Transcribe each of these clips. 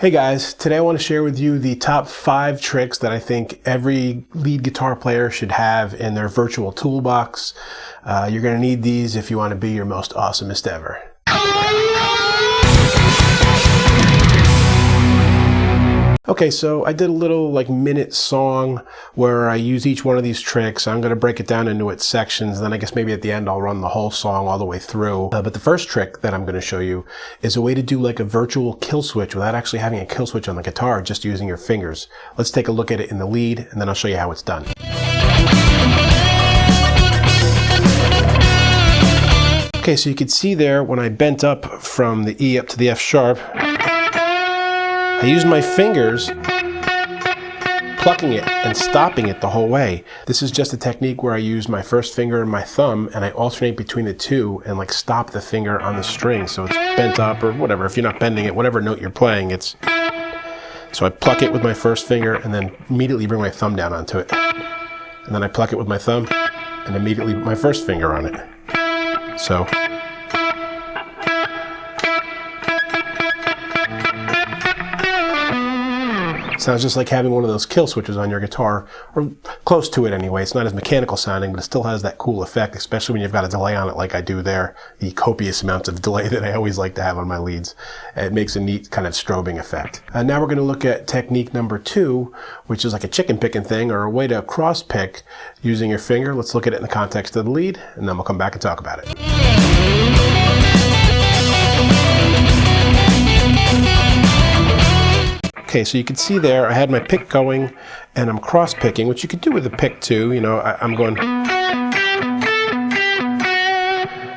Hey guys, today I want to share with you the top 5 tricks that I think every lead guitar player should have in their virtual toolbox. You're going to need these if you want to be your most awesomest ever. Okay, so I did a little minute song where I use each one of these tricks. I'm going to break it down into its sections, then I guess maybe at the end I'll run the whole song all the way through. But the first trick that I'm going to show you is a way to do like a virtual kill switch without actually having a kill switch on the guitar, just using your fingers. Let's take a look at it in the lead, and then I'll show you how it's done. Okay, so you can see there when I bent up from the E up to the F sharp, I use my fingers, plucking it and stopping it the whole way. This is just a technique where I use my first finger and my thumb, and I alternate between the two and stop the finger on the string. So it's bent up or whatever. If you're not bending it, whatever note you're playing, it's... So I pluck it with my first finger and then immediately bring my thumb down onto it. And then I pluck it with my thumb and immediately put my first finger on it. So... sounds just like having one of those kill switches on your guitar, or close to it anyway. It's not as mechanical sounding, but it still has that cool effect, especially when you've got a delay on it like I do there, the copious amounts of delay that I always like to have on my leads. It makes a neat kind of strobing effect. Now we're going to look at technique number 2, which is like a chicken picking thing, or a way to cross pick using your finger. Let's look at it in the context of the lead, and then we'll come back and talk about it. Okay, so you can see there I had my pick going and I'm cross picking, which you could do with the pick too. You know, I'm going...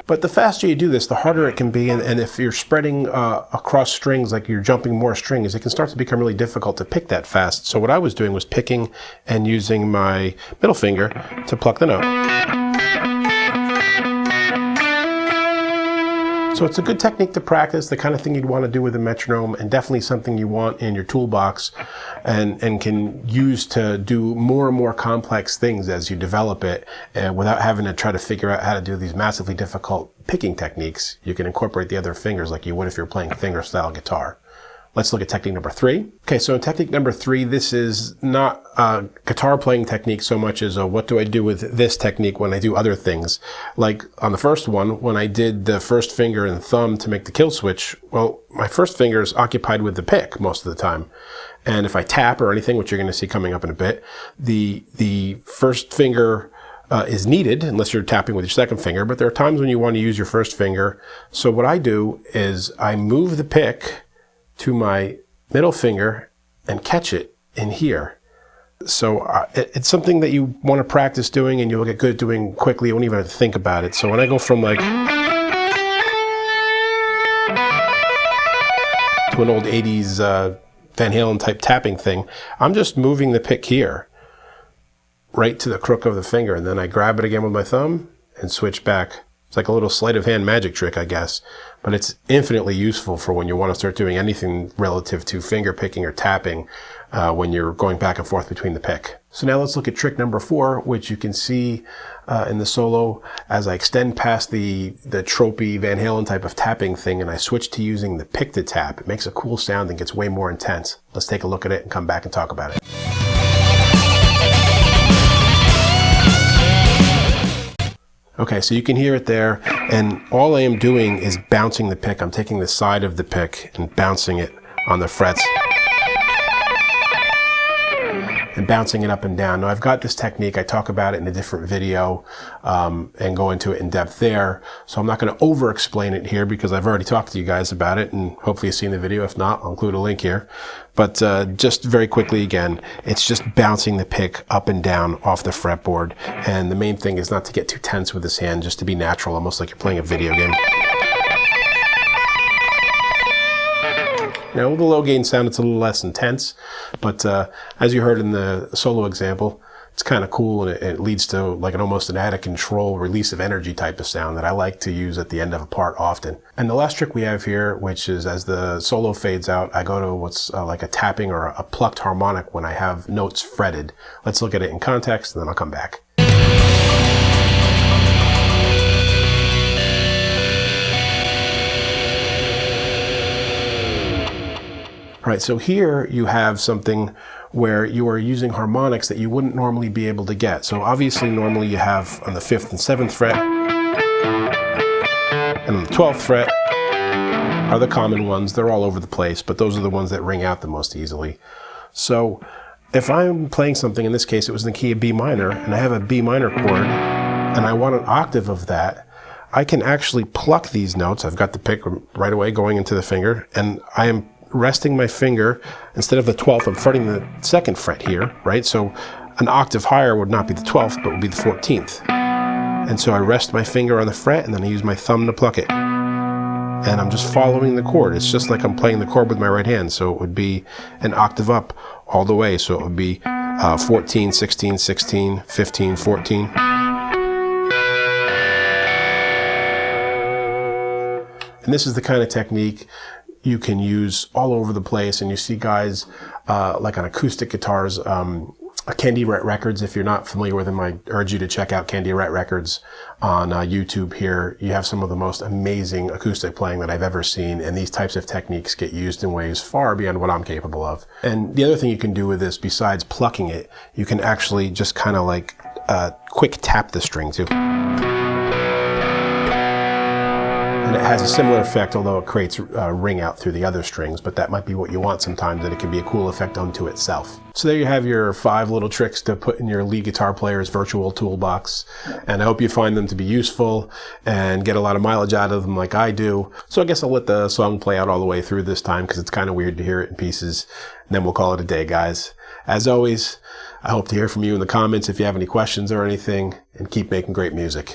But the faster you do this, the harder it can be, and if you're spreading across strings, like you're jumping more strings, it can start to become really difficult to pick that fast. So what I was doing was picking and using my middle finger to pluck the note. So it's a good technique to practice, the kind of thing you'd want to do with a metronome, and definitely something you want in your toolbox and can use to do more and more complex things as you develop it without having to try to figure out how to do these massively difficult picking techniques. You can incorporate the other fingers like you would if you're playing finger-style guitar. Let's look at technique number 3. Okay, so in technique number 3, this is not a guitar playing technique so much as a what do I do with this technique when I do other things. Like on the first one, when I did the first finger and thumb to make the kill switch, well, my first finger is occupied with the pick most of the time. And if I tap or anything, which you're going to see coming up in a bit, the first finger is needed unless you're tapping with your second finger, but there are times when you want to use your first finger. So what I do is I move the pick to my middle finger and catch it in here. So it's something that you want to practice doing, and you'll get good at doing quickly. You won't even have to think about it. So when I go from to an old 80s Van Halen type tapping thing, I'm just moving the pick here right to the crook of the finger, and then I grab it again with my thumb and switch back. It's like a little sleight of hand magic trick, I guess, but it's infinitely useful for when you want to start doing anything relative to finger picking or tapping when you're going back and forth between the pick. So now let's look at trick number 4, which you can see in the solo as I extend past the tropey Van Halen type of tapping thing and I switch to using the pick to tap. It makes a cool sound and gets way more intense. Let's take a look at it and come back and talk about it. Okay, so you can hear it there, and all I am doing is bouncing the pick. I'm taking the side of the pick and bouncing it on the frets. And bouncing it up and down. Now I've got this technique, I talk about it in a different video and go into it in depth there. So I'm not going to over explain it here because I've already talked to you guys about it and hopefully you've seen the video. If not, I'll include a link here. But just very quickly again, it's just bouncing the pick up and down off the fretboard. And the main thing is not to get too tense with this hand, just to be natural, almost like you're playing a video game. Now, with the low gain sound, it's a little less intense, but as you heard in the solo example, it's kind of cool, and it leads to like almost an out-of-control release of energy type of sound that I like to use at the end of a part often. And the last trick we have here, which is as the solo fades out, I go to what's like a tapping or a plucked harmonic when I have notes fretted. Let's look at it in context, and then I'll come back. Right, so here you have something where you are using harmonics that you wouldn't normally be able to get. So obviously normally you have on the 5th and 7th fret and on the 12th fret are the common ones. They're all over the place, but those are the ones that ring out the most easily. So if I'm playing something, in this case it was in the key of B minor, and I have a B minor chord and I want an octave of that, I can actually pluck these notes. I've got the pick right away going into the finger, and I am resting my finger, instead of the 12th, I'm fretting the 2nd fret here, right? So an octave higher would not be the 12th, but would be the 14th. And so I rest my finger on the fret, and then I use my thumb to pluck it. And I'm just following the chord. It's just like I'm playing the chord with my right hand. So it would be an octave up all the way. So it would be 14, 16, 16, 15, 14. And this is the kind of technique you can use all over the place, and you see guys like on acoustic guitars, Candy Ret Records. If you're not familiar with them, I urge you to check out Candy Ret Records on YouTube here. You have some of the most amazing acoustic playing that I've ever seen, and these types of techniques get used in ways far beyond what I'm capable of. And the other thing you can do with this, besides plucking it, you can actually just kind of like quick tap the string too. And it has a similar effect, although it creates a ring out through the other strings, but that might be what you want sometimes, and it can be a cool effect unto itself. So there you have your 5 little tricks to put in your lead guitar player's virtual toolbox, and I hope you find them to be useful and get a lot of mileage out of them like I do. So I guess I'll let the song play out all the way through this time, because it's kind of weird to hear it in pieces, and then we'll call it a day, guys. As always, I hope to hear from you in the comments if you have any questions or anything, and keep making great music.